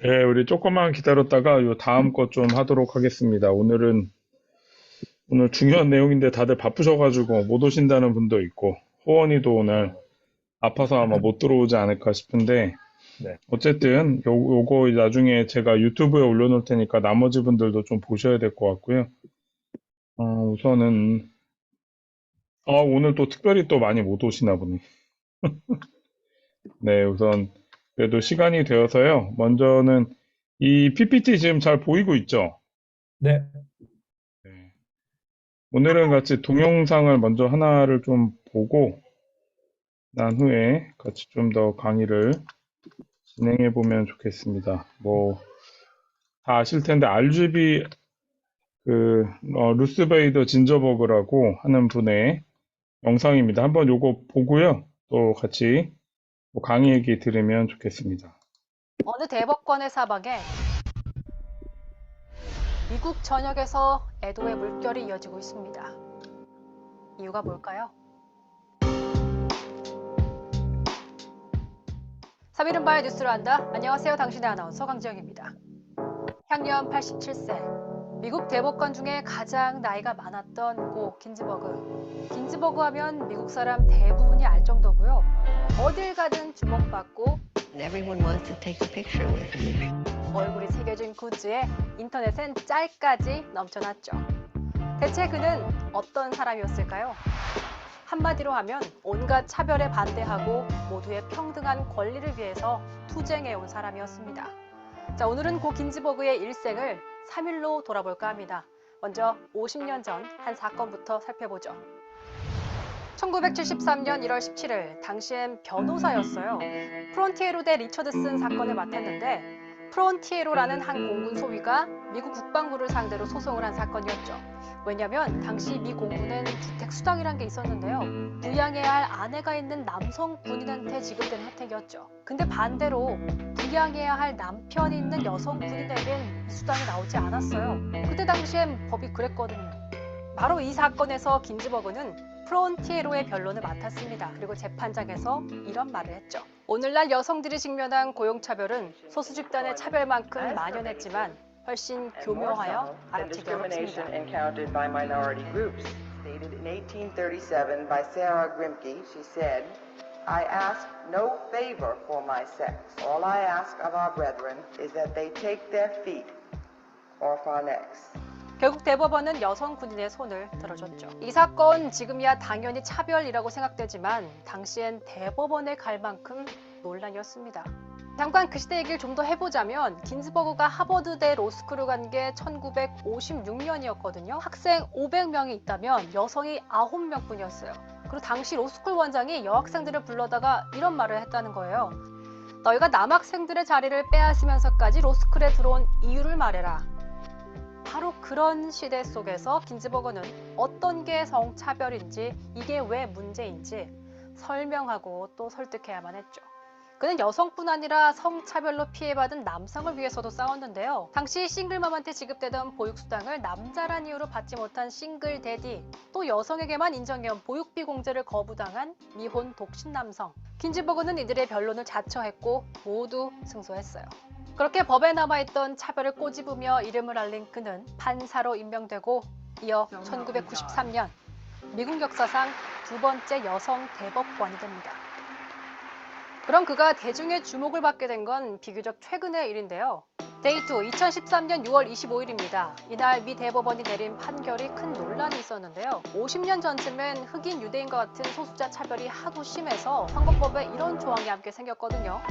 예, 우리 조금만 기다렸다가 요 다음 것 좀 하도록 하겠습니다. 오늘 중요한 내용인데 다들 바쁘셔가지고 못 오신다는 분도 있고, 호원이도 오늘 아파서 아마 못 들어오지 않을까 싶은데, 네. 어쨌든 요거 나중에 제가 유튜브에 올려놓을 테니까 나머지 분들도 좀 보셔야 될 것 같고요. 우선은, 오늘 또 특별히 또 많이 못 오시나 보네. 네, 우선 그래도 시간이 되어서요. 먼저는 이 PPT 지금 잘 보이고 있죠? 네. 네. 오늘은 같이 동영상을 먼저 하나를 좀 보고 난 후에 같이 좀 더 강의를 진행해 보면 좋겠습니다. 뭐, 다 아실 텐데 RGB 루스 베이더 진저버그라고 하는 분의 영상입니다. 한번 요거 보고요. 또 같이 뭐 강의 얘기 들으면 좋겠습니다. 어느 대법관의 사방에 미국 전역에서 애도의 물결이 이어지고 있습니다. 이유가 뭘까요? 3일은 바의 뉴스를 한다. 안녕하세요. 당신의 아나운서 강지영입니다. 향년 87세. 미국 대법관 중에 가장 나이가 많았던 고 긴즈버그. 긴즈버그 하면 미국 사람 대부분이 알 정도고요. 어딜 가든 주목받고 Everyone wants to take a picture with him. 얼굴이 새겨진 굿즈에 인터넷엔 짤까지 넘쳐났죠. 대체 그는 어떤 사람이었을까요? 한마디로 하면 온갖 차별에 반대하고 모두의 평등한 권리를 위해서 투쟁해온 사람이었습니다. 자, 오늘은 고 긴즈버그의 일생을 3일로 돌아볼까 합니다. 먼저 50년 전 한 사건부터 살펴보죠. 1973년 1월 17일, 당시엔 변호사였어요. 프론티에로 대 리처드슨 사건을 맡았는데 프론티에로라는 한 공군 소위가 미국 국방부를 상대로 소송을 한 사건이었죠. 왜냐면 당시 미 공군엔 주택수당이란 게 있었는데요. 부양해야 할 아내가 있는 남성 군인한테 지급되는 혜택이었죠. 근데 반대로 부양해야 할 남편이 있는 여성 군인에겐 이 수당이 나오지 않았어요. 그때 당시엔 법이 그랬거든요. 바로 이 사건에서 긴즈버그는 프론티에로의 변론을 맡았습니다. 그리고 재판장에서 이런 말을 했죠. 오늘날 여성들이 직면한 고용차별은 소수 집단의 차별만큼 만연했지만 훨씬 교묘하여 알아채기 어렵습니다. encountered by minority groups. Stated in 1837 by Sarah Grimke, she said, I ask no favor for my sex. All I ask of our brethren is that they take their feet off our necks. 결국 대법원은 여성 군인의 손을 들어줬죠. 이 사건 지금이야 당연히 차별이라고 생각되지만 당시엔 대법원에 갈 만큼 논란이었습니다. 잠깐 그 시대 얘기를 좀 더 해보자면 긴즈버그가 하버드대 로스쿨을 간 게 1956년이었거든요. 학생 500명이 있다면 여성이 9명뿐이었어요. 그리고 당시 로스쿨 원장이 여학생들을 불러다가 이런 말을 했다는 거예요. 너희가 남학생들의 자리를 빼앗으면서까지 로스쿨에 들어온 이유를 말해라. 바로 그런 시대 속에서 긴즈버그는 어떤 게 성차별인지, 이게 왜 문제인지 설명하고 또 설득해야만 했죠. 그는 여성뿐 아니라 성차별로 피해받은 남성을 위해서도 싸웠는데요. 당시 싱글맘한테 지급되던 보육수당을 남자란 이유로 받지 못한 싱글 데디, 또 여성에게만 인정해온 보육비 공제를 거부당한 미혼 독신 남성. 긴즈버그는 이들의 변론을 자처했고 모두 승소했어요. 그렇게 법에 남아있던 차별을 꼬집으며 이름을 알린 그는 판사로 임명되고 이어 1993년 미국 역사상 두 번째 여성 대법관이 됩니다. 그럼 그가 대중의 주목을 받게 된 건 비교적 최근의 일인데요. 데이2 2013년 6월 25일입니다. 이날 미 대법원이 내린 판결이 큰 논란이 있었는데요. 50년 전쯤엔 흑인 유대인과 같은 소수자 차별이 하도 심해서 선거법에 이런 조항이 함께 생겼거든요.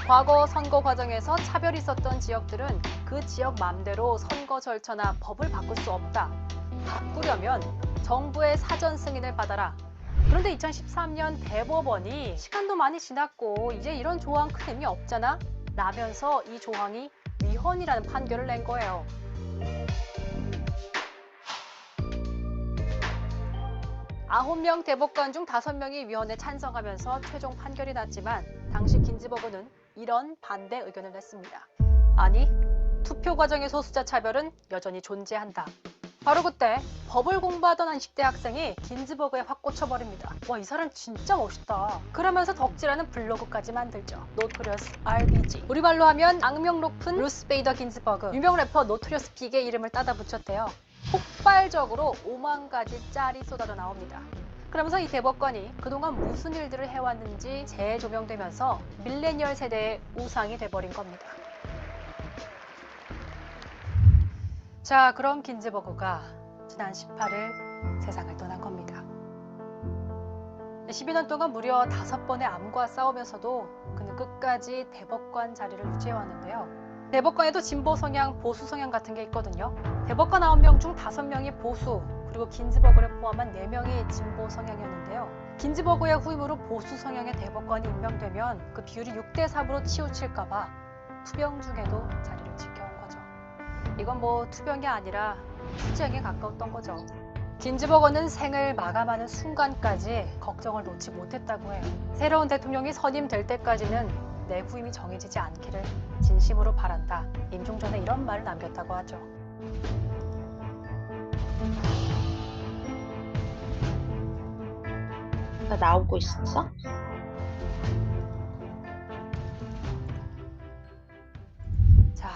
과거 선거 과정에서 차별이 있었던 지역들은 그 지역 맘대로 선거 절차나 법을 바꿀 수 없다. 바꾸려면 정부의 사전 승인을 받아라. 그런데 2013년 대법원이 시간도 많이 지났고 이제 이런 조항 큰 의미 없잖아? 라면서 이 조항이 위헌이라는 판결을 낸 거예요. 아홉 명 대법관 중 5명이 위헌에 찬성하면서 최종 판결이 났지만 당시 긴즈버그는 이런 반대 의견을 냈습니다. 아니, 투표 과정의 소수자 차별은 여전히 존재한다. 바로 그때 법을 공부하던 한 20대 학생이 긴즈버그에 확 꽂혀버립니다. 와, 이 사람 진짜 멋있다. 그러면서 덕질하는 블로그까지 만들죠. 노토리어스 RBG. 우리 말로 하면 악명 높은 루스 베이더 긴즈버그. 유명 래퍼 노토리어스 빅의 이름을 따다 붙였대요. 폭발적으로 5만 가지 짤이 쏟아져 나옵니다. 그러면서 이 대법관이 그동안 무슨 일들을 해왔는지 재조명되면서 밀레니얼 세대의 우상이 돼버린 겁니다. 자, 그럼 긴즈버그가 지난 18일 세상을 떠난 겁니다. 12년 동안 무려 5번의 암과 싸우면서도 그는 끝까지 대법관 자리를 유지해왔는데요. 대법관에도 진보 성향, 보수 성향 같은 게 있거든요. 대법관 9명 중 5명이 보수, 그리고 긴즈버그를 포함한 4명이 진보 성향이었는데요. 긴즈버그의 후임으로 보수 성향의 대법관이 임명되면 그 비율이 6대3으로 치우칠까봐 투병 중에도 자리를 지켜온 거죠. 이건 뭐 투병이 아니라 투쟁에 가까웠던 거죠. 긴즈버거는 생을 마감하는 순간까지 걱정을 놓지 못했다고 해요. 새로운 대통령이 선임될 때까지는 내 후임이 정해지지 않기를 진심으로 바란다. 임종 전에 이런 말을 남겼다고 하죠. 나 나오고 있어? 자,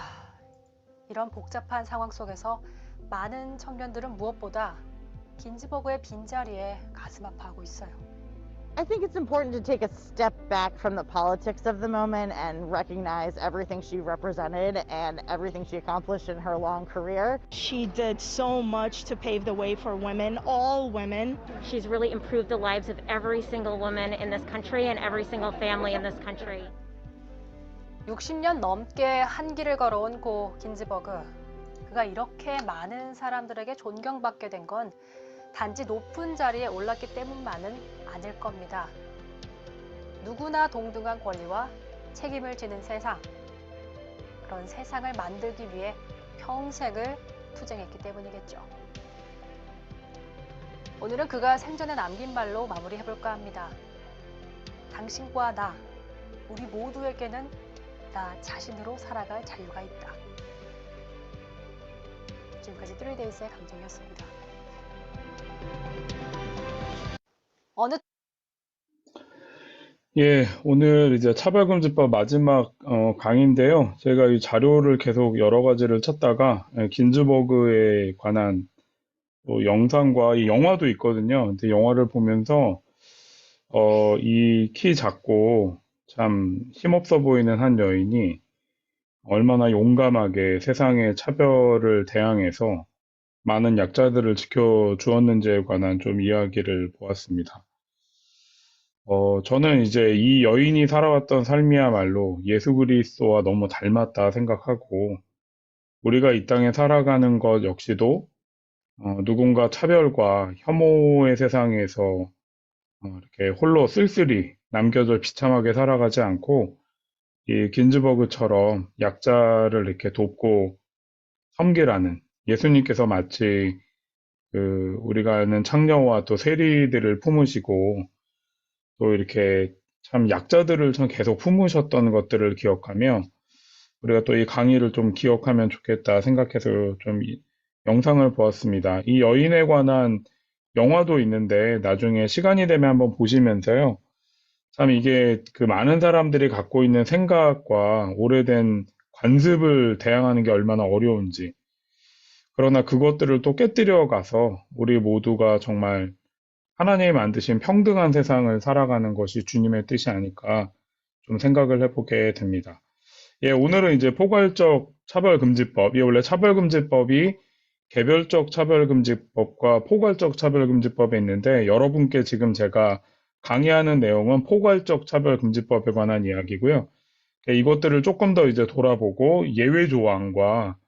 이런 복잡한 상황 속에서 많은 청년들은 무엇보다 긴즈버그의 빈자리에 가슴 아파하고 있어요. I think it's important to take a step back from the politics of the moment and recognize everything she represented and everything she accomplished in her long career. She did so much to pave the way for women, all women. She's really improved the lives of every single woman in this country and every single family in this country. 60년 넘게 한 길을 걸어온 고 긴즈버그. 그가 이렇게 많은 사람들에게 존경받게 된 건 단지 높은 자리에 올랐기 때문만은 아닐 겁니다. 누구나 동등한 권리와 책임을 지는 세상, 그런 세상을 만들기 위해 평생을 투쟁했기 때문이겠죠. 오늘은 그가 생전에 남긴 말로 마무리해볼까 합니다. 당신과 나, 우리 모두에게는 나 자신으로 살아갈 자유가 있다. 지금까지 3데이즈의 강정이었습니다. 어느 예, 오늘 이제 차별금지법 마지막 강의인데요. 제가 이 자료를 계속 여러 가지를 찾다가 긴즈버그에 관한 영상과 이 영화도 있거든요. 근데 영화를 보면서 이 키 작고 참 힘없어 보이는 한 여인이 얼마나 용감하게 세상의 차별을 대항해서 많은 약자들을 지켜주었는지에 관한 좀 이야기를 보았습니다. 저는 이제 이 여인이 살아왔던 삶이야말로 예수 그리스도와 너무 닮았다 생각하고, 우리가 이 땅에 살아가는 것 역시도 누군가 차별과 혐오의 세상에서 이렇게 홀로 쓸쓸히 남겨져 비참하게 살아가지 않고, 이 긴즈버그처럼 약자를 이렇게 돕고 섬기라는, 예수님께서 마치 우리가 아는 창녀와 또 세리들을 품으시고 또 이렇게 참 약자들을 참 계속 품으셨던 것들을 기억하며 우리가 또 이 강의를 좀 기억하면 좋겠다 생각해서 좀 영상을 보았습니다. 이 여인에 관한 영화도 있는데 나중에 시간이 되면 한번 보시면서요. 참 이게 그 많은 사람들이 갖고 있는 생각과 오래된 관습을 대항하는 게 얼마나 어려운지, 그러나 그것들을 또 깨뜨려 가서 우리 모두가 정말 하나님이 만드신 평등한 세상을 살아가는 것이 주님의 뜻이 아닐까 좀 생각을 해보게 됩니다. 예, 오늘은 이제 포괄적 차별금지법, 이 원래 차별금지법이 개별적 차별금지법과 포괄적 차별금지법에 있는데, 여러분께 지금 제가 강의하는 내용은 포괄적 차별금지법에 관한 이야기고요. 이것들을 조금 더 이제 돌아보고 예외 조항과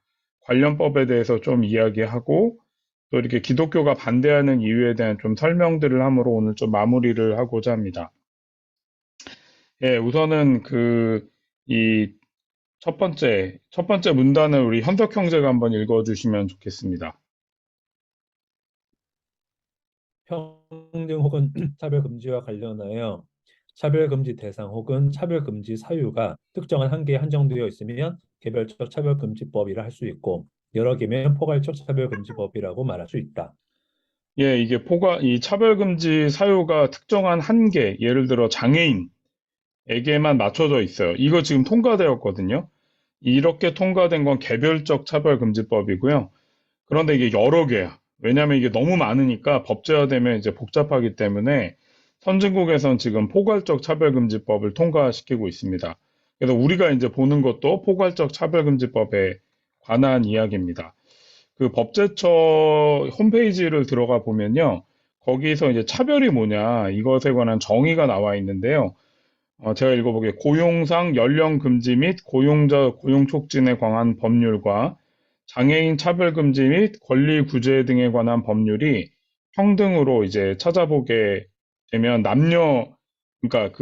관련법에 대해서 좀 이야기하고 또 이렇게 기독교가 반대하는 이유에 대한 좀 설명들을 함으로 오늘 좀 마무리를 하고자 합니다. 예, 우선은 이 첫 번째 문단을 우리 현석 형제가 한번 읽어주시면 좋겠습니다. 평등 혹은 차별금지와 관련하여 차별금지 대상 혹은 차별금지 사유가 특정한 한계에 한정되어 있으면 개별적 차별금지법이라 할 수 있고, 여러 개면 포괄적 차별금지법이라고 말할 수 있다. 예, 이 차별금지 사유가 특정한 한계, 예를 들어 장애인에게만 맞춰져 있어요. 이거 지금 통과되었거든요. 이렇게 통과된 건 개별적 차별금지법이고요. 그런데 이게 여러 개야. 왜냐하면 이게 너무 많으니까 법제화되면 이제 복잡하기 때문에 선진국에선 지금 포괄적 차별금지법을 통과시키고 있습니다. 그래서 우리가 이제 보는 것도 포괄적 차별금지법에 관한 이야기입니다. 그 법제처 홈페이지를 들어가 보면요. 거기서 이제 차별이 뭐냐, 이것에 관한 정의가 나와 있는데요. 제가 읽어보기에 고용상 연령 금지 및 고용자 고용 촉진에 관한 법률과 장애인 차별 금지 및 권리 구제 등에 관한 법률이 평등으로 이제 찾아보게 되면 그러니까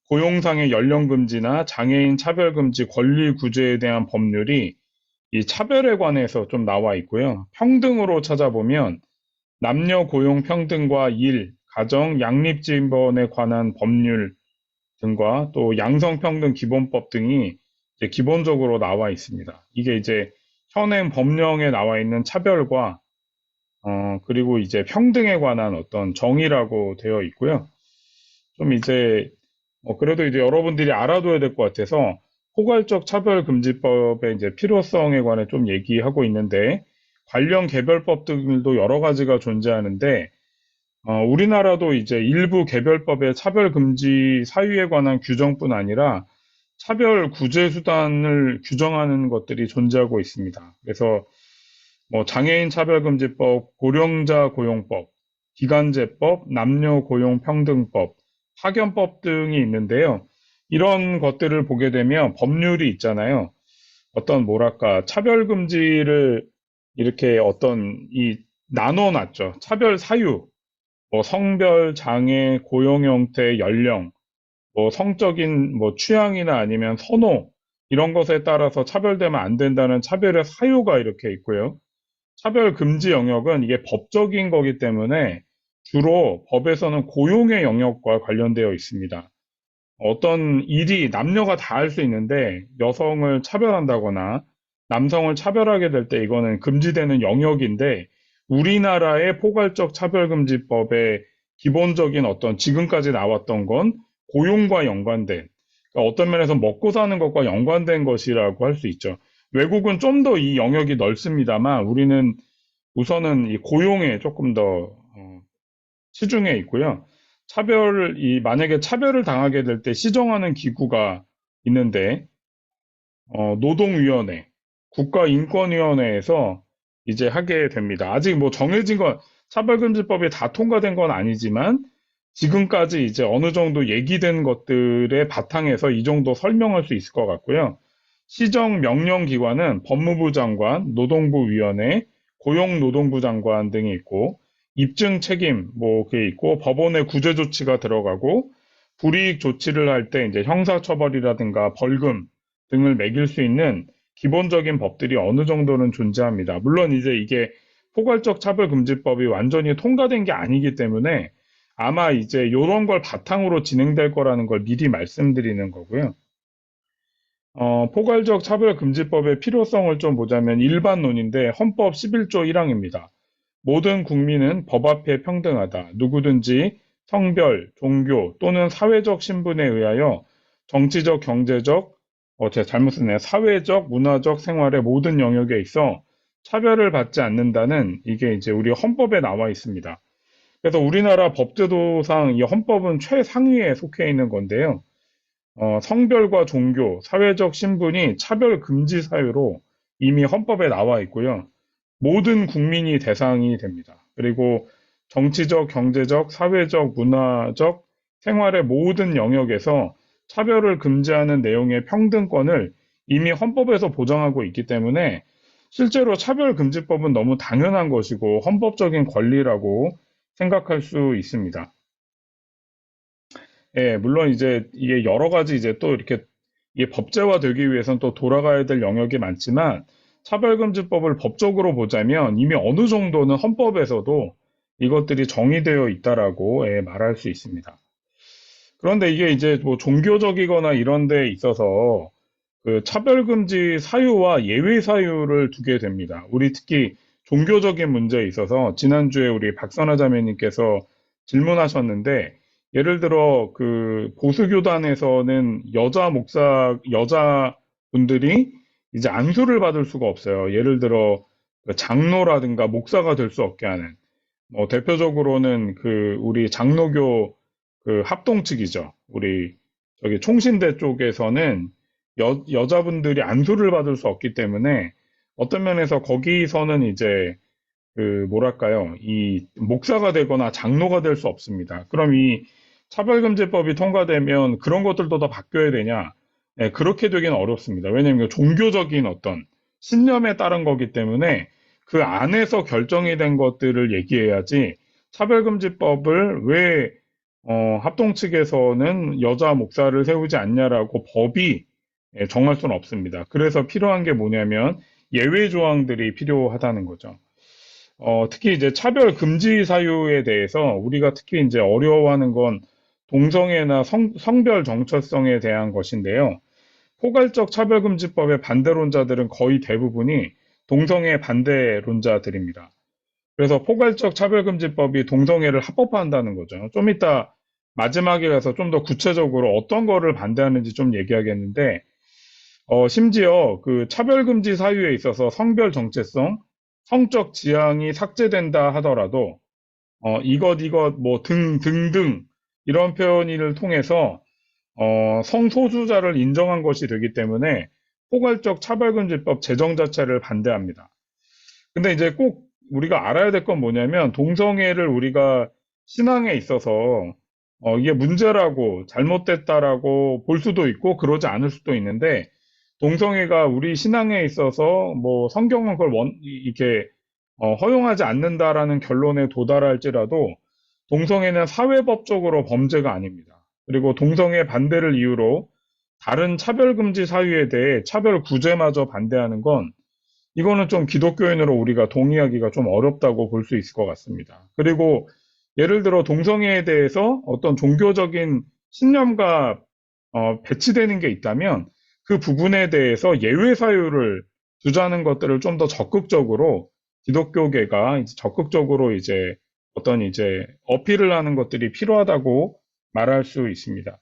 고용상의 연령 금지나 장애인 차별 금지, 권리 구제에 대한 법률이 이 차별에 관해서 좀 나와 있고요. 평등으로 찾아보면 남녀 고용 평등과 일, 가정, 양립지원에 관한 법률 등과 또 양성평등 기본법 등이 이제 기본적으로 나와 있습니다. 이게 이제 현행 법령에 나와 있는 차별과 그리고 이제 평등에 관한 어떤 정의라고 되어 있고요. 좀 이제 그래도 이제 여러분들이 알아둬야 될 것 같아서 포괄적 차별금지법의 이제 필요성에 관해 좀 얘기하고 있는데 관련 개별법 등도 여러 가지가 존재하는데 우리나라도 이제 일부 개별법의 차별금지 사유에 관한 규정뿐 아니라 차별 구제 수단을 규정하는 것들이 존재하고 있습니다. 그래서 뭐 장애인 차별금지법, 고령자 고용법, 기간제법, 남녀 고용 평등법, 파견법 등이 있는데요. 이런 것들을 보게 되면 법률이 있잖아요. 어떤 뭐랄까 차별금지를 이렇게 나눠놨죠. 차별 사유, 뭐 성별, 장애, 고용 형태, 연령, 뭐 성적인 뭐 취향이나 아니면 선호 이런 것에 따라서 차별되면 안 된다는 차별의 사유가 이렇게 있고요. 차별 금지 영역은 이게 법적인 거기 때문에 주로 법에서는 고용의 영역과 관련되어 있습니다. 어떤 일이 남녀가 다 할 수 있는데 여성을 차별한다거나 남성을 차별하게 될 때 이거는 금지되는 영역인데 우리나라의 포괄적 차별금지법의 기본적인 어떤 지금까지 나왔던 건 고용과 연관된, 그러니까 어떤 면에서 먹고 사는 것과 연관된 것이라고 할 수 있죠. 외국은 좀 더 이 영역이 넓습니다만 우리는 우선은 이 고용에 조금 더 치중해 있고요. 만약에 차별을 당하게 될 때 시정하는 기구가 있는데, 노동위원회, 국가인권위원회에서 이제 하게 됩니다. 아직 뭐 차별금지법이 다 통과된 건 아니지만, 지금까지 이제 어느 정도 얘기된 것들의 바탕에서 이 정도 설명할 수 있을 것 같고요. 시정 명령 기관은 법무부 장관, 노동부 위원회, 고용노동부 장관 등이 있고, 입증 책임 그게 있고 법원의 구제 조치가 들어가고 불이익 조치를 할 때 이제 형사처벌이라든가 벌금 등을 매길 수 있는 기본적인 법들이 어느 정도는 존재합니다. 물론 이제 이게 포괄적 차별금지법이 완전히 통과된 게 아니기 때문에 아마 이제 이런 걸 바탕으로 진행될 거라는 걸 미리 말씀드리는 거고요. 포괄적 차별금지법의 필요성을 좀 보자면 일반론인데 헌법 11조 1항입니다. 모든 국민은 법 앞에 평등하다. 누구든지 성별, 종교 또는 사회적 신분에 의하여 정치적, 경제적, 제가 잘못 썼네요. 사회적, 문화적 생활의 모든 영역에 있어 차별을 받지 않는다는 이게 이제 우리 헌법에 나와 있습니다. 그래서 우리나라 법제도상 이 헌법은 최상위에 속해 있는 건데요. 성별과 종교, 사회적 신분이 차별 금지 사유로 이미 헌법에 나와 있고요. 모든 국민이 대상이 됩니다. 그리고 정치적, 경제적, 사회적, 문화적 생활의 모든 영역에서 차별을 금지하는 내용의 평등권을 이미 헌법에서 보장하고 있기 때문에 실제로 차별금지법은 너무 당연한 것이고 헌법적인 권리라고 생각할 수 있습니다. 예, 물론 이제 이게 여러 가지 이제 또 이렇게 이게 법제화되기 위해서는 또 돌아가야 될 영역이 많지만 차별금지법을 법적으로 보자면 이미 어느 정도는 헌법에서도 이것들이 정의되어 있다라고 말할 수 있습니다. 그런데 이게 이제 뭐 종교적이거나 이런 데 있어서 그 차별금지 사유와 예외 사유를 두게 됩니다. 우리 특히 종교적인 문제에 있어서 지난주에 우리 박선아 자매님께서 질문하셨는데, 예를 들어 그 보수교단에서는 여자분들이 이제 안수를 받을 수가 없어요. 예를 들어 그 장로라든가 목사가 될 수 없게 하는, 대표적으로는 그 우리 장로교 그 합동 측이죠. 우리 저기 총신대 쪽에서는 여자분들이 안수를 받을 수 없기 때문에 어떤 면에서 거기서는 이제 그 뭐랄까요, 이 목사가 되거나 장로가 될 수 없습니다. 그럼 이 차별금지법이 통과되면 그런 것들도 다 바뀌어야 되냐? 네, 그렇게 되기는 어렵습니다. 왜냐하면 종교적인 어떤 신념에 따른 거기 때문에 그 안에서 결정이 된 것들을 얘기해야지, 차별금지법을 왜 합동 측에서는 여자 목사를 세우지 않냐라고 법이 정할 수는 없습니다. 그래서 필요한 게 뭐냐면 예외 조항들이 필요하다는 거죠. 특히 이제 차별 금지 사유에 대해서 우리가 특히 이제 어려워하는 건 동성애나 성별 정체성에 대한 것인데요. 포괄적 차별금지법의 반대론자들은 거의 대부분이 동성애 반대론자들입니다. 그래서 포괄적 차별금지법이 동성애를 합법화한다는 거죠. 좀 이따 마지막에 가서 좀 더 구체적으로 어떤 거를 반대하는지 좀 얘기하겠는데, 심지어 그 차별금지 사유에 있어서 성별 정체성, 성적 지향이 삭제된다 하더라도, 이것, 뭐, 등등, 이런 표현을 통해서, 성소수자를 인정한 것이 되기 때문에 포괄적 차별금지법 제정 자체를 반대합니다. 근데 이제 꼭 우리가 알아야 될 건 뭐냐면, 동성애를 우리가 신앙에 있어서, 이게 문제라고, 잘못됐다라고 볼 수도 있고, 그러지 않을 수도 있는데, 동성애가 우리 신앙에 있어서 뭐 성경은 그걸 이렇게 허용하지 않는다라는 결론에 도달할지라도 동성애는 사회법적으로 범죄가 아닙니다. 그리고 동성애 반대를 이유로 다른 차별금지 사유에 대해 차별 구제마저 반대하는 건, 이거는 좀 기독교인으로 우리가 동의하기가 좀 어렵다고 볼 수 있을 것 같습니다. 그리고 예를 들어 동성애에 대해서 어떤 종교적인 신념과 배치되는 게 있다면 그 부분에 대해서 예외 사유를 두자는 것들을 좀 더 적극적으로 기독교계가 이제 적극적으로 이제 어떤 이제 어필을 하는 것들이 필요하다고 말할 수 있습니다.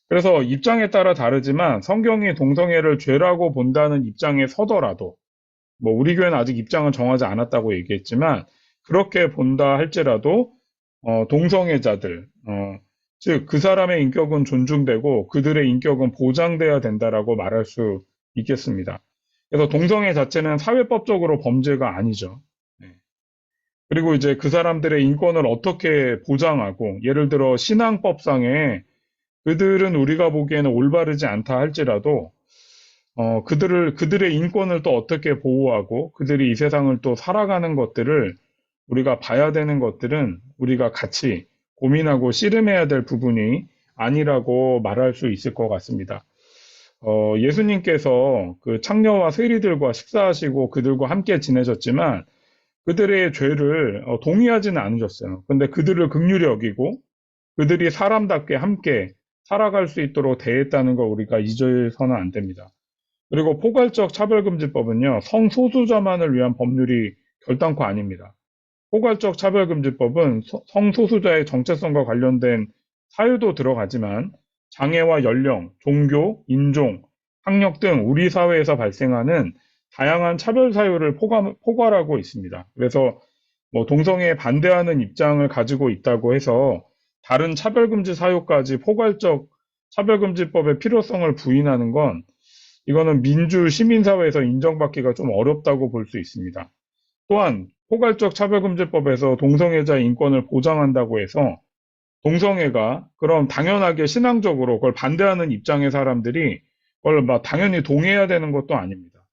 그래서 입장에 따라 다르지만 성경이 동성애를 죄라고 본다는 입장에 서더라도, 뭐 우리 교회는 아직 입장을 정하지 않았다고 얘기했지만, 그렇게 본다 할지라도 동성애자들, 즉 그 사람의 인격은 존중되고 그들의 인격은 보장돼야 된다라고 말할 수 있겠습니다. 그래서 동성애 자체는 사회법적으로 범죄가 아니죠. 네. 그리고 이제 그 사람들의 인권을 어떻게 보장하고, 예를 들어 신앙법상에 그들은 우리가 보기에는 올바르지 않다 할지라도 그들의 인권을 또 어떻게 보호하고 그들이 이 세상을 또 살아가는 것들을 우리가 봐야 되는 것들은 우리가 같이 고민하고 씨름해야 될 부분이 아니라고 말할 수 있을 것 같습니다. 예수님께서 그 창녀와 세리들과 식사하시고 그들과 함께 지내셨지만 그들의 죄를 동의하지는 않으셨어요. 근데 그들을 긍휼히 여기고 그들이 사람답게 함께 살아갈 수 있도록 대했다는 걸 우리가 잊어서는 안 됩니다. 그리고 포괄적 차별금지법은요, 성소수자만을 위한 법률이 결단코 아닙니다. 포괄적 차별금지법은 성소수자의 정체성과 관련된 사유도 들어가지만 장애와 연령, 종교, 인종, 학력 등 우리 사회에서 발생하는 다양한 차별 사유를 포괄하고 있습니다. 그래서 뭐 동성애에 반대하는 입장을 가지고 있다고 해서 다른 차별금지 사유까지 포괄적 차별금지법의 필요성을 부인하는 건, 이거는 민주 시민사회에서 인정받기가 좀 어렵다고 볼 수 있습니다. 또한 포괄적 차별금지법에서 동성애자의 인권을 보장한다고 해서 동성애가 그럼 당연하게 신앙적으로 그걸 반대하는 입장의 사람들이 그걸 막 당연히 동의해야 되는 것도 아닙니다.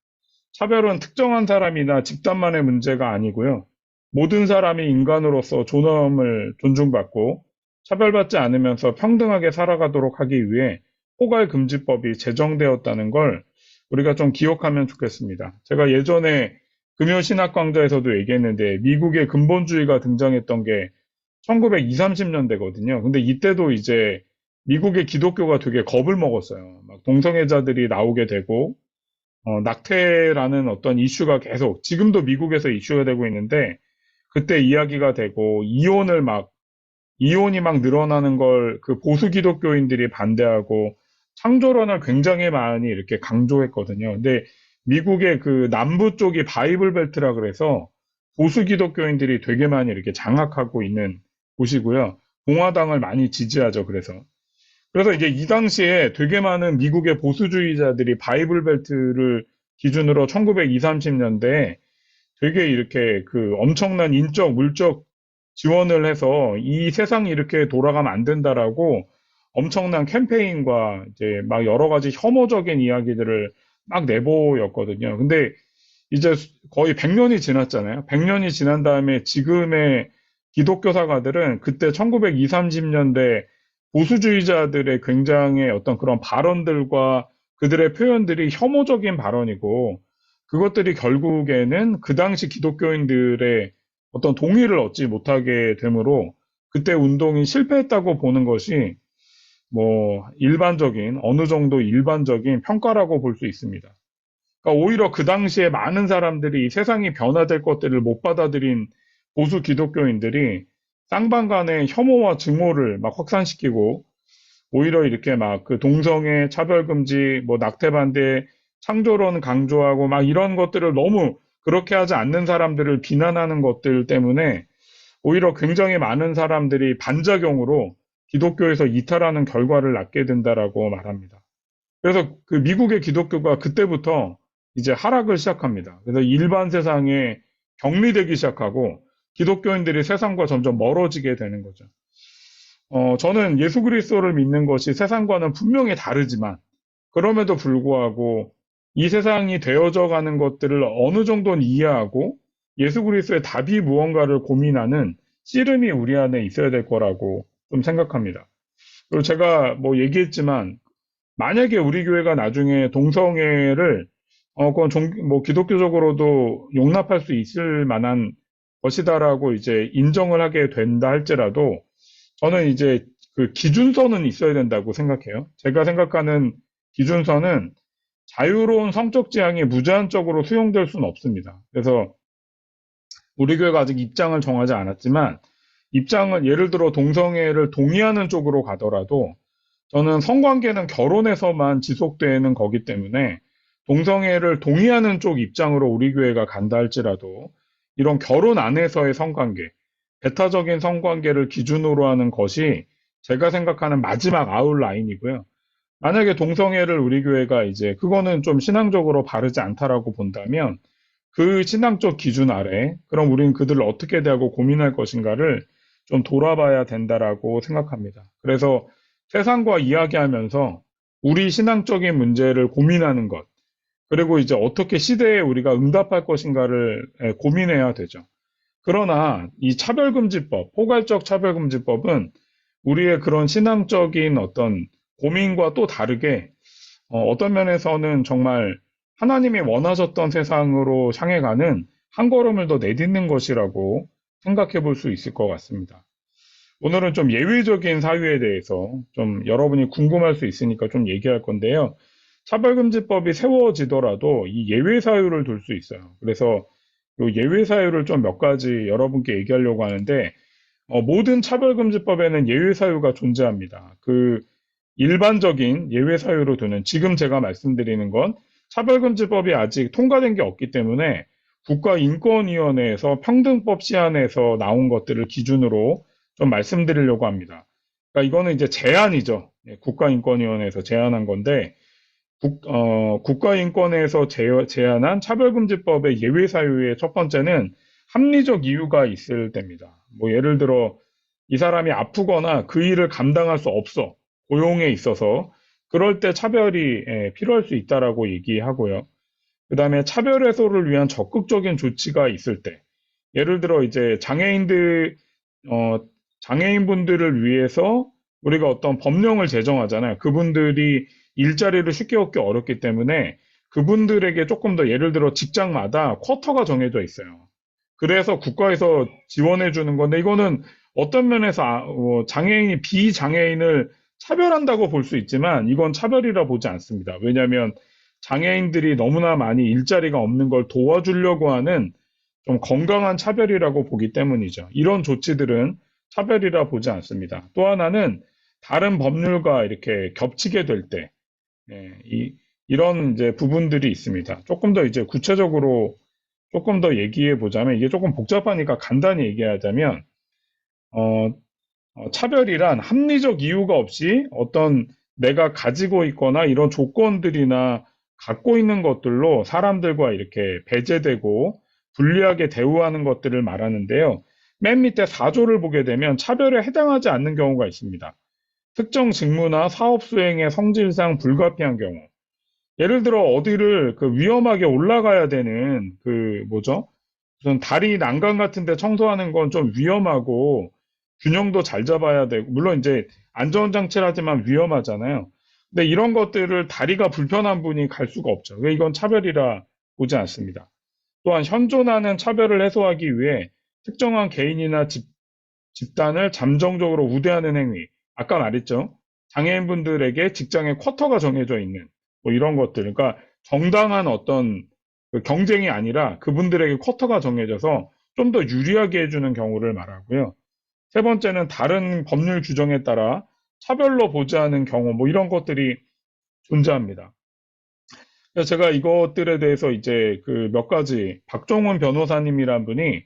차별은 특정한 사람이나 집단만의 문제가 아니고요. 모든 사람이 인간으로서 존엄을 존중받고 차별받지 않으면서 평등하게 살아가도록 하기 위해 포괄금지법이 제정되었다는 걸 우리가 좀 기억하면 좋겠습니다. 제가 예전에 금요신학 강좌에서도 얘기했는데 미국의 근본주의가 등장했던 게 1920, 30년대거든요. 근데 이때도 이제 미국의 기독교가 되게 겁을 먹었어요. 막 동성애자들이 나오게 되고, 낙태라는 어떤 이슈가 계속, 지금도 미국에서 이슈가 되고 있는데, 그때 이야기가 되고, 이혼이 막 늘어나는 걸 그 보수 기독교인들이 반대하고, 창조론을 굉장히 많이 이렇게 강조했거든요. 근데 미국의 그 남부 쪽이 바이블 벨트라 그래서 보수 기독교인들이 되게 많이 이렇게 장악하고 있는 곳이고요. 공화당을 많이 지지하죠. 그래서 이제 이 당시에 되게 많은 미국의 보수주의자들이 바이블 벨트를 기준으로 1920, 30년대에 되게 이렇게 그 엄청난 인적, 물적 지원을 해서 이 세상이 이렇게 돌아가면 안 된다라고 엄청난 캠페인과 이제 막 여러 가지 혐오적인 이야기들을 막 내보였거든요. 근데 이제 거의 100년이 지났잖아요. 100년이 지난 다음에 지금의 기독교 사가들은 그때 1920, 30년대 보수주의자들의 굉장히 어떤 그런 발언들과 그들의 표현들이 혐오적인 발언이고 그것들이 결국에는 그 당시 기독교인들의 어떤 동의를 얻지 못하게 되므로 그때 운동이 실패했다고 보는 것이 뭐 어느 정도 일반적인 평가라고 볼 수 있습니다. 그러니까 오히려 그 당시에 많은 사람들이 세상이 변화될 것들을 못 받아들인 보수 기독교인들이 쌍방 간의 혐오와 증오를 막 확산시키고 오히려 이렇게 막 그 동성애 차별금지, 뭐 낙태 반대, 창조론 강조하고 막 이런 것들을 너무 그렇게 하지 않는 사람들을 비난하는 것들 때문에 오히려 굉장히 많은 사람들이 반작용으로 기독교에서 이탈하는 결과를 낳게 된다라고 말합니다. 그래서 그 미국의 기독교가 그때부터 이제 하락을 시작합니다. 그래서 일반 세상에 격리되기 시작하고 기독교인들이 세상과 점점 멀어지게 되는 거죠. 저는 예수 그리스도를 믿는 것이 세상과는 분명히 다르지만 그럼에도 불구하고 이 세상이 되어져 가는 것들을 어느 정도는 이해하고 예수 그리스도의 답이 무언가를 고민하는 씨름이 우리 안에 있어야 될 거라고 좀 생각합니다. 그리고 제가 뭐 얘기했지만 만약에 우리 교회가 나중에 동성애를 그건 뭐 기독교적으로도 용납할 수 있을 만한 것이다라고 이제 인정을 하게 된다 할지라도 저는 이제 그 기준선은 있어야 된다고 생각해요. 제가 생각하는 기준선은 자유로운 성적 지향이 무제한적으로 수용될 수는 없습니다. 그래서 우리 교회가 아직 입장을 정하지 않았지만 입장은 예를 들어 동성애를 동의하는 쪽으로 가더라도 저는 성관계는 결혼에서만 지속되는 거기 때문에 동성애를 동의하는 쪽 입장으로 우리 교회가 간다 할지라도 이런 결혼 안에서의 성관계, 배타적인 성관계를 기준으로 하는 것이 제가 생각하는 마지막 아웃라인이고요. 만약에 동성애를 우리 교회가 이제 그거는 좀 신앙적으로 바르지 않다라고 본다면 그 신앙적 기준 아래 그럼 우리는 그들을 어떻게 대하고 고민할 것인가를 좀 돌아봐야 된다라고 생각합니다. 그래서 세상과 이야기하면서 우리 신앙적인 문제를 고민하는 것, 그리고 이제 어떻게 시대에 우리가 응답할 것인가를 고민해야 되죠. 그러나 이 차별금지법, 포괄적 차별금지법은 우리의 그런 신앙적인 어떤 고민과 또 다르게 어떤 면에서는 정말 하나님이 원하셨던 세상으로 향해 가는 한 걸음을 더 내딛는 것이라고 생각해 볼 수 있을 것 같습니다. 오늘은 좀 예외적인 사유에 대해서 좀 여러분이 궁금할 수 있으니까 좀 얘기할 건데요. 차별금지법이 세워지더라도 이 예외 사유를 둘 수 있어요. 그래서 이 예외 사유를 좀 몇 가지 여러분께 얘기하려고 하는데 모든 차별금지법에는 예외 사유가 존재합니다. 그 일반적인 예외 사유로 두는 지금 제가 말씀드리는 건 차별금지법이 아직 통과된 게 없기 때문에 국가인권위원회에서 평등법 시안에서 나온 것들을 기준으로 좀 말씀드리려고 합니다. 그러니까 이거는 이제 제안이죠. 국가인권위원회에서 제안한 건데 국가인권회에서 제안한 차별금지법의 예외 사유의 첫 번째는 합리적 이유가 있을 때입니다. 뭐 예를 들어 이 사람이 아프거나 그 일을 감당할 수 없어. 고용에 있어서 그럴 때 차별이 필요할 수 있다라고 얘기하고요. 그 다음에 차별 해소를 위한 적극적인 조치가 있을 때 예를 들어 이제 장애인분들을 위해서 우리가 어떤 법령을 제정하잖아요. 그분들이 일자리를 쉽게 얻기 어렵기 때문에 그분들에게 조금 더 예를 들어 직장마다 쿼터가 정해져 있어요. 그래서 국가에서 지원해 주는 건데 이거는 어떤 면에서 장애인이 비장애인을 차별한다고 볼 수 있지만 이건 차별이라 보지 않습니다. 왜냐하면 장애인들이 너무나 많이 일자리가 없는 걸 도와주려고 하는 좀 건강한 차별이라고 보기 때문이죠. 이런 조치들은 차별이라 보지 않습니다. 또 하나는 다른 법률과 이렇게 겹치게 될 때, 이런 이제 부분들이 있습니다. 조금 더 이제 구체적으로 조금 더 얘기해 보자면 이게 조금 복잡하니까 간단히 얘기하자면, 차별이란 합리적 이유가 없이 어떤 내가 가지고 있거나 이런 조건들이나 갖고 있는 것들로 사람들과 이렇게 배제되고 불리하게 대우하는 것들을 말하는데요. 맨 밑에 4조를 보게 되면 차별에 해당하지 않는 경우가 있습니다. 특정 직무나 사업 수행의 성질상 불가피한 경우. 예를 들어 어디를 그 위험하게 올라가야 되는 무슨 다리 난간 같은 데 청소하는 건 좀 위험하고 균형도 잘 잡아야 되고, 물론 이제 안전장치를 하지만 위험하잖아요. 근데 이런 것들을 다리가 불편한 분이 갈 수가 없죠. 왜 이건 차별이라 보지 않습니다. 또한 현존하는 차별을 해소하기 위해 특정한 개인이나 집단을 잠정적으로 우대하는 행위. 아까 말했죠. 장애인분들에게 직장에 쿼터가 정해져 있는 뭐 이런 것들. 그러니까 정당한 어떤 그 경쟁이 아니라 그분들에게 쿼터가 정해져서 좀 더 유리하게 해주는 경우를 말하고요. 세 번째는 다른 법률 규정에 따라 차별로 보지 않은 경우, 뭐 이런 것들이 존재합니다. 그래서 제가 이것들에 대해서 이제 그 몇 가지, 박종훈 변호사님이란 분이,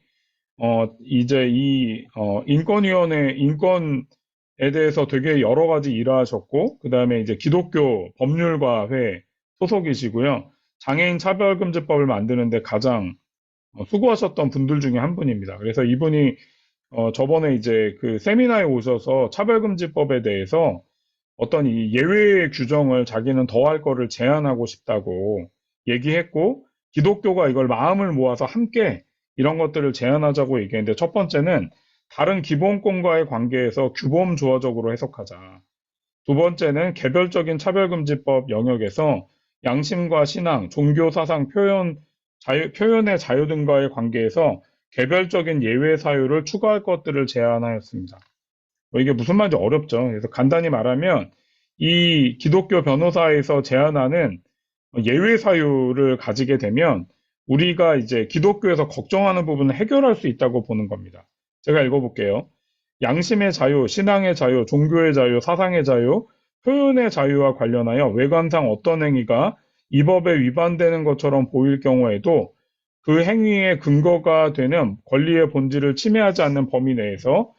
이제 인권에 대해서 되게 여러 가지 일하셨고, 그 다음에 이제 기독교 법률가회 소속이시고요. 장애인 차별금지법을 만드는데 가장 수고하셨던 분들 중에 한 분입니다. 그래서 이분이 저번에 이제 그 세미나에 오셔서 차별금지법에 대해서 어떤 이 예외 규정을 자기는 더할 거를 제안하고 싶다고 얘기했고, 기독교가 이걸 마음을 모아서 함께 이런 것들을 제안하자고 얘기했는데, 첫 번째는 다른 기본권과의 관계에서 규범 조화적으로 해석하자. 두 번째는 개별적인 차별금지법 영역에서 양심과 신앙, 종교 사상, 표현의 자유 등과의 관계에서 개별적인 예외 사유를 추가할 것들을 제안하였습니다. 이게 무슨 말인지 어렵죠. 그래서 간단히 말하면 이 기독교 변호사에서 제안하는 예외 사유를 가지게 되면 우리가 이제 기독교에서 걱정하는 부분을 해결할 수 있다고 보는 겁니다. 제가 읽어볼게요. 양심의 자유, 신앙의 자유, 종교의 자유, 사상의 자유, 표현의 자유와 관련하여 외관상 어떤 행위가 이 법에 위반되는 것처럼 보일 경우에도 그 행위의 근거가 되는 권리의 본질을 침해하지 않는 범위 내에서,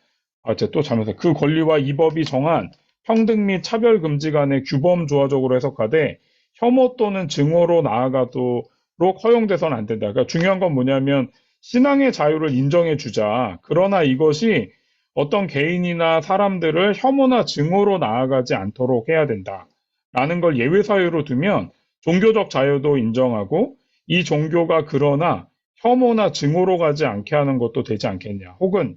제가 또 잘못했어요. 그 권리와 이 법이 정한 평등 및 차별 금지 간의 규범 조화적으로 해석하되 혐오 또는 증오로 나아가도록 허용돼서는 안 된다. 그러니까 중요한 건 뭐냐면 신앙의 자유를 인정해 주자. 그러나 이것이 어떤 개인이나 사람들을 혐오나 증오로 나아가지 않도록 해야 된다. 라는 걸 예외 사유로 두면 종교적 자유도 인정하고 이 종교가 그러나 혐오나 증오로 가지 않게 하는 것도 되지 않겠냐. 혹은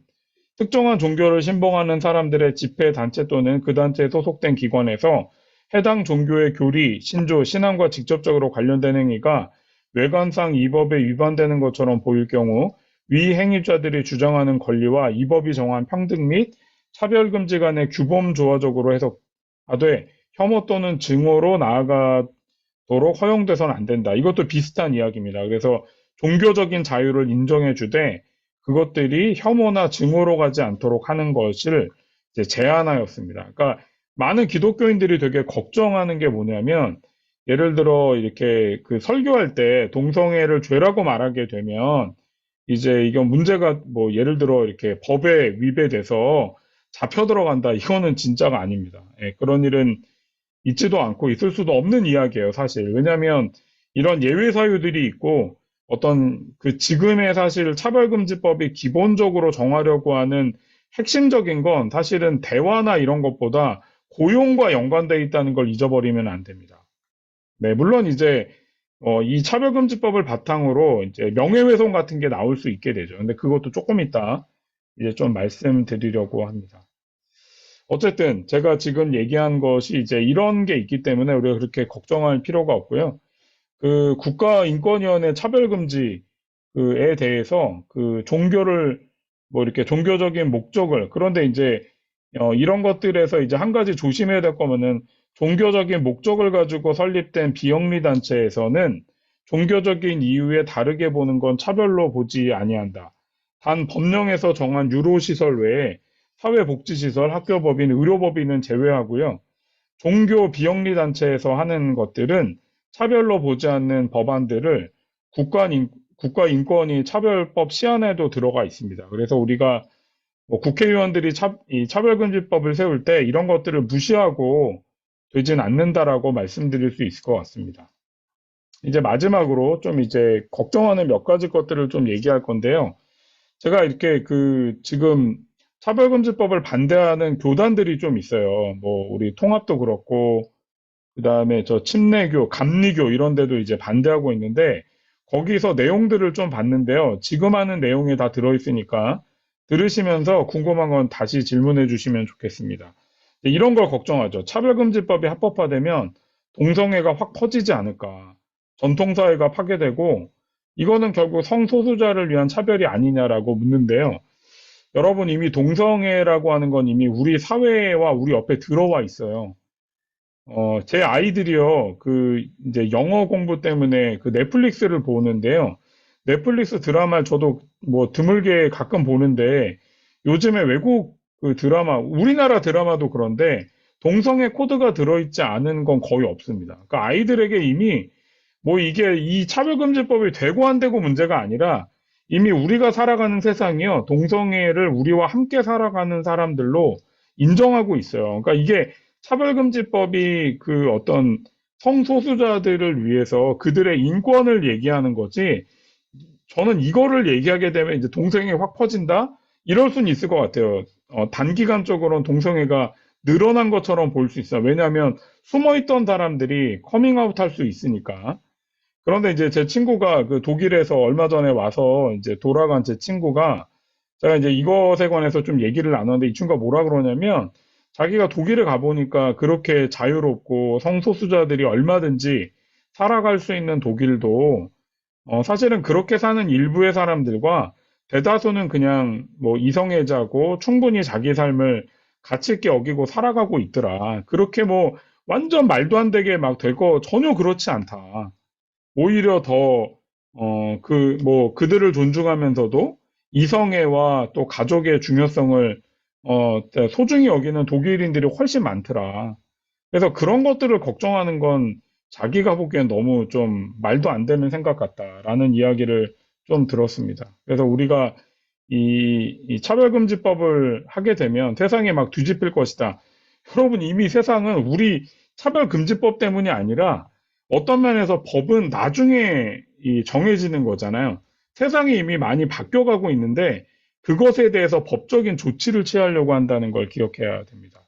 특정한 종교를 신봉하는 사람들의 집회, 단체 또는 그 단체에 소속된 기관에서 해당 종교의 교리, 신조, 신앙과 직접적으로 관련된 행위가 외관상 이 법에 위반되는 것처럼 보일 경우 위 행위자들이 주장하는 권리와 이 법이 정한 평등 및 차별금지 간의 규범 조화적으로 해석하되 혐오 또는 증오로 나아가도록 허용돼서는 안 된다. 이것도 비슷한 이야기입니다. 그래서 종교적인 자유를 인정해 주되 그것들이 혐오나 증오로 가지 않도록 하는 것을 이제 제안하였습니다. 그러니까 많은 기독교인들이 되게 걱정하는 게 뭐냐면, 예를 들어 이렇게 그 설교할 때 동성애를 죄라고 말하게 되면 이제 이건 문제가 뭐 예를 들어 이렇게 법에 위배돼서 잡혀 들어간다. 이거는 진짜가 아닙니다. 그런 일은 있지도 않고 있을 수도 없는 이야기예요, 사실. 왜냐하면 이런 예외 사유들이 있고 어떤 그 지금의 사실 차별금지법이 기본적으로 정하려고 하는 핵심적인 건 사실은 대화나 이런 것보다 고용과 연관되어 있다는 걸 잊어버리면 안 됩니다. 네, 물론 이제 이 차별금지법을 바탕으로 이제 명예훼손 같은 게 나올 수 있게 되죠. 근데 그것도 조금 이따 이제 좀 말씀드리려고 합니다. 어쨌든 제가 지금 얘기한 것이 이제 이런 게 있기 때문에 우리가 그렇게 걱정할 필요가 없고요. 그 국가인권위원회 차별금지에 대해서 그 종교를 뭐 이렇게 종교적인 목적을, 그런데 이제 이런 것들에서 이제 한 가지 조심해야 될 거면은 종교적인 목적을 가지고 설립된 비영리 단체에서는 종교적인 이유에 다르게 보는 건 차별로 보지 아니한다. 단 법령에서 정한 유로시설 외에 사회복지시설, 학교법인, 의료법인은 제외하고요. 종교 비영리 단체에서 하는 것들은 차별로 보지 않는 법안들을 국가인권위 차별법 시안에도 들어가 있습니다. 그래서 우리가 뭐 국회의원들이 이 차별금지법을 세울 때 이런 것들을 무시하고 되진 않는다라고 말씀드릴 수 있을 것 같습니다. 이제 마지막으로 좀 이제 걱정하는 몇 가지 것들을 좀 얘기할 건데요. 제가 이렇게 지금 차별금지법을 반대하는 교단들이 좀 있어요. 뭐 우리 통합도 그렇고 그다음에 저 침례교, 감리교 이런 데도 이제 반대하고 있는데 거기서 내용들을 좀 봤는데요. 지금 하는 내용이 다 들어있으니까 들으시면서 궁금한 건 다시 질문해 주시면 좋겠습니다. 이런 걸 걱정하죠. 차별금지법이 합법화되면 동성애가 확 퍼지지 않을까. 전통사회가 파괴되고 이거는 결국 성소수자를 위한 차별이 아니냐라고 묻는데요. 여러분 이미 동성애라고 하는 건 이미 우리 사회와 우리 옆에 들어와 있어요. 제 아이들이요, 이제 영어 공부 때문에 넷플릭스를 보는데요. 넷플릭스 드라마를 저도 뭐 드물게 가끔 보는데 요즘에 외국 드라마, 우리나라 드라마도 그런데 동성애 코드가 들어있지 않은 건 거의 없습니다. 그러니까 아이들에게 이미 뭐 이게 이 차별금지법이 되고 안 되고 문제가 아니라 이미 우리가 살아가는 세상이요, 동성애를 우리와 함께 살아가는 사람들로 인정하고 있어요. 그러니까 이게 차별금지법이 어떤 성소수자들을 위해서 그들의 인권을 얘기하는 거지, 저는 이거를 얘기하게 되면 이제 동성애 확 퍼진다? 이럴 수는 있을 것 같아요. 단기간적으로는 동성애가 늘어난 것처럼 볼 수 있어요. 왜냐하면 숨어있던 사람들이 커밍아웃 할 수 있으니까. 그런데 이제 제 친구가 독일에서 얼마 전에 와서 이제 돌아간 제 친구가 제가 이제 이것에 관해서 좀 얘기를 나눴는데 이 친구가 뭐라 그러냐면 자기가 독일에 가보니까 그렇게 자유롭고 성소수자들이 얼마든지 살아갈 수 있는 독일도 사실은 그렇게 사는 일부의 사람들과 대다수는 그냥 뭐 이성애자고 충분히 자기 삶을 가치 있게 여기고 살아가고 있더라. 그렇게 뭐 완전 말도 안 되게 막 될 거 전혀 그렇지 않다. 오히려 더, 그들을 존중하면서도 이성애와 또 가족의 중요성을, 소중히 여기는 독일인들이 훨씬 많더라. 그래서 그런 것들을 걱정하는 건 자기가 보기엔 너무 좀 말도 안 되는 생각 같다라는 이야기를 좀 들었습니다. 그래서 우리가 이 차별금지법을 하게 되면 세상이 막 뒤집힐 것이다. 여러분 이미 세상은 우리 차별금지법 때문이 아니라 어떤 면에서 법은 나중에 정해지는 거잖아요. 세상이 이미 많이 바뀌어가고 있는데 그것에 대해서 법적인 조치를 취하려고 한다는 걸 기억해야 됩니다.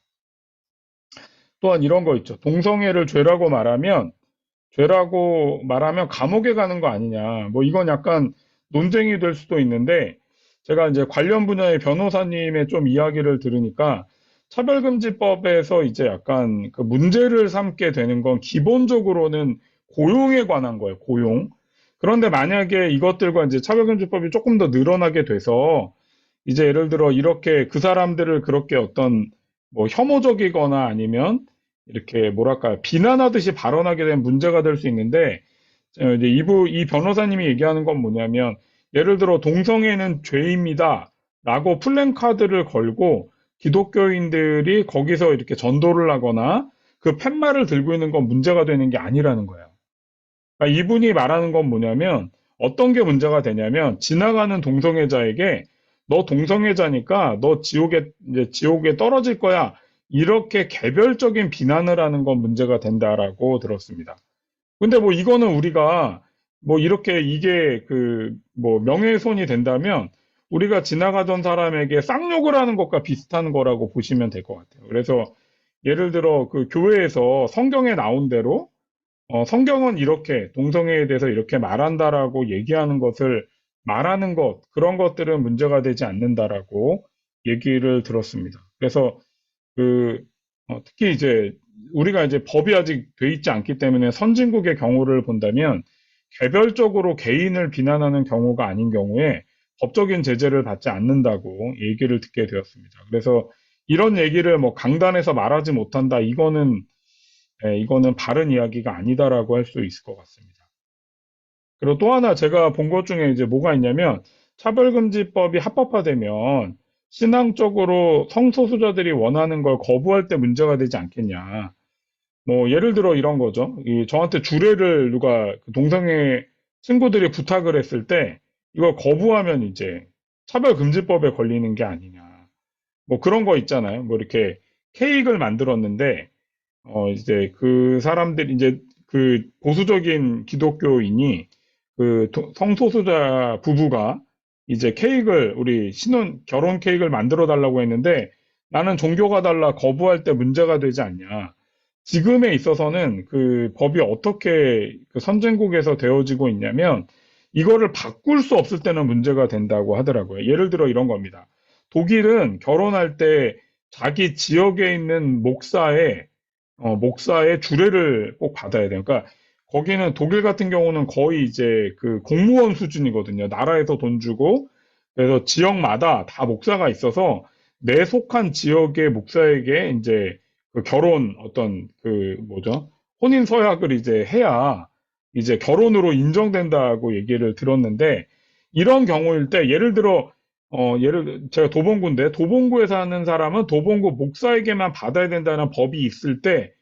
또한 이런 거 있죠. 동성애를 죄라고 말하면 감옥에 가는 거 아니냐. 뭐 이건 약간 논쟁이 될 수도 있는데 제가 이제 관련 분야의 변호사님의 좀 이야기를 들으니까 차별금지법에서 이제 약간 문제를 삼게 되는 건 기본적으로는 고용에 관한 거예요, 고용. 그런데 만약에 이것들과 이제 차별금지법이 조금 더 늘어나게 돼서 이제 예를 들어 이렇게 그 사람들을 그렇게 어떤 뭐 혐오적이거나 아니면 이렇게 뭐랄까 비난하듯이 발언하게 된 문제가 될 수 있는데 이제 이 변호사님이 얘기하는 건 뭐냐면 예를 들어 동성애는 죄입니다 라고 플랜카드를 걸고 기독교인들이 거기서 이렇게 전도를 하거나 그 팻말을 들고 있는 건 문제가 되는 게 아니라는 거예요. 그러니까 이분이 말하는 건 뭐냐면 어떤 게 문제가 되냐면 지나가는 동성애자에게 너 동성애자니까 너 지옥에 떨어질 거야. 이렇게 개별적인 비난을 하는 건 문제가 된다라고 들었습니다. 근데 뭐 이거는 우리가 뭐 이렇게 이게 뭐 명예훼손이 된다면 우리가 지나가던 사람에게 쌍욕을 하는 것과 비슷한 거라고 보시면 될 것 같아요. 그래서 예를 들어 교회에서 성경에 나온 대로 성경은 이렇게 동성애에 대해서 이렇게 말한다라고 얘기하는 것을 말하는 것, 그런 것들은 문제가 되지 않는다라고 얘기를 들었습니다. 그래서 특히 이제 우리가 이제 법이 아직 돼 있지 않기 때문에 선진국의 경우를 본다면 개별적으로 개인을 비난하는 경우가 아닌 경우에 법적인 제재를 받지 않는다고 얘기를 듣게 되었습니다. 그래서 이런 얘기를 뭐 강단에서 말하지 못한다. 이거는 바른 이야기가 아니다라고 할 수 있을 것 같습니다. 그리고 또 하나 제가 본 것 중에 이제 뭐가 있냐면 차별금지법이 합법화되면 신앙적으로 성소수자들이 원하는 걸 거부할 때 문제가 되지 않겠냐. 뭐 예를 들어 이런 거죠. 저한테 주례를 누가 그 동성애 친구들이 부탁을 했을 때 이걸 거부하면 이제 차별금지법에 걸리는 게 아니냐. 뭐 그런 거 있잖아요. 뭐 이렇게 케이크를 만들었는데 이제 그 사람들이 이제 그 보수적인 기독교인이 그 성소수자 부부가 이제 우리 결혼 케이크를 만들어 달라고 했는데 나는 종교가 달라 거부할 때 문제가 되지 않냐. 지금에 있어서는 그 법이 어떻게 그 선진국에서 되어지고 있냐면 이거를 바꿀 수 없을 때는 문제가 된다고 하더라고요. 예를 들어 이런 겁니다. 독일은 결혼할 때 자기 지역에 있는 목사의 주례를 꼭 받아야 돼요. 그러니까 거기는 독일 같은 경우는 거의 이제 그 공무원 수준이거든요. 나라에서 돈 주고 그래서 지역마다 다 목사가 있어서 내 속한 지역의 목사에게 이제 그 결혼 혼인 서약을 이제 해야 이제 결혼으로 인정된다고 얘기를 들었는데 이런 경우일 때 예를 들어 제가 도봉구인데 도봉구에 사는 사람은 도봉구 목사에게만 받아야 된다는 법이 있을 때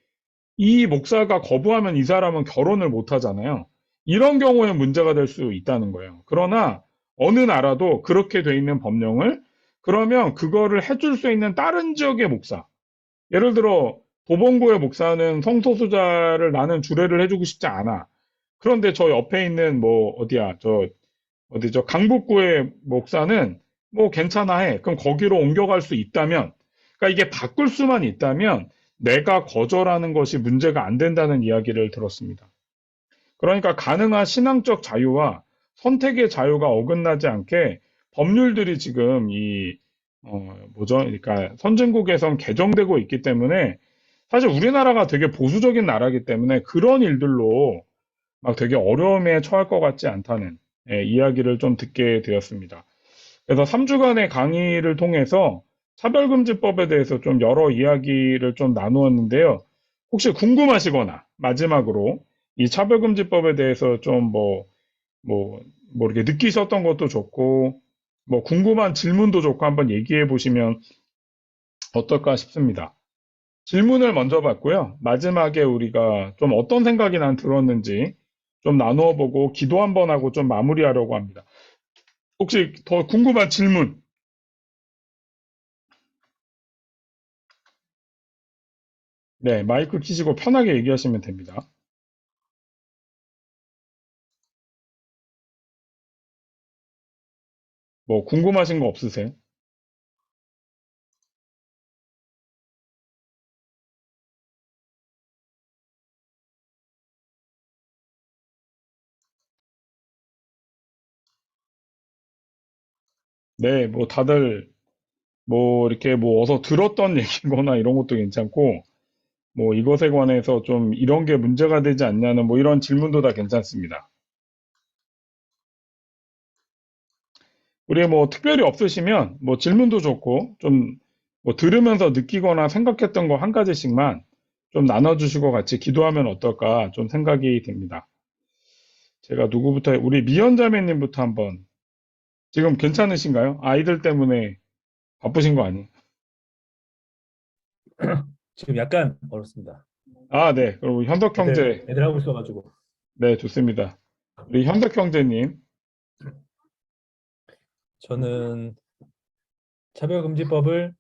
이 목사가 거부하면 이 사람은 결혼을 못 하잖아요. 이런 경우에 문제가 될 수 있다는 거예요. 그러나 어느 나라도 그렇게 돼 있는 법령을 그러면 그거를 해줄 수 있는 다른 지역의 목사 예를 들어 도봉구의 목사는 성소수자를 나는 주례를 해주고 싶지 않아. 그런데 저 옆에 있는 어디죠? 강북구의 목사는 뭐 괜찮아 해. 그럼 거기로 옮겨갈 수 있다면, 그러니까 이게 바꿀 수만 있다면 내가 거절하는 것이 문제가 안 된다는 이야기를 들었습니다. 그러니까 가능한 신앙적 자유와 선택의 자유가 어긋나지 않게 법률들이 지금 그러니까 선진국에선 개정되고 있기 때문에 사실 우리나라가 되게 보수적인 나라이기 때문에 그런 일들로 막 되게 어려움에 처할 것 같지 않다는 이야기를 좀 듣게 되었습니다. 그래서 3주간의 강의를 통해서 차별금지법에 대해서 좀 여러 이야기를 좀 나누었는데요. 혹시 궁금하시거나 마지막으로 이 차별금지법에 대해서 좀 이렇게 느끼셨던 것도 좋고, 뭐 궁금한 질문도 좋고 한번 얘기해 보시면 어떨까 싶습니다. 질문을 먼저 받고요. 마지막에 우리가 좀 어떤 생각이 난 들었는지 좀 나누어 보고 기도 한번 하고 좀 마무리하려고 합니다. 혹시 더 궁금한 질문? 네, 마이크 켜시고 편하게 얘기하시면 됩니다. 뭐 궁금하신 거 없으세요? 네, 뭐 다들 뭐 이렇게 뭐 어서 들었던 얘기거나 이런 것도 괜찮고 뭐 이것에 관해서 좀 이런 게 문제가 되지 않냐는 뭐 이런 질문도 다 괜찮습니다. 우리 뭐 특별히 없으시면 뭐 질문도 좋고 좀 뭐 들으면서 느끼거나 생각했던 거 한 가지씩만 좀 나눠주시고 같이 기도하면 어떨까 좀 생각이 듭니다. 제가 우리 미연자매님부터 한번 지금 괜찮으신가요? 아이들 때문에 바쁘신 거 아니에요? 지금 약간 어렵습니다. 아, 네. 그럼 현덕 형제. 애들 하고 있어가지고. 네, 좋습니다. 우리 현덕 형제님. 저는 차별금지법을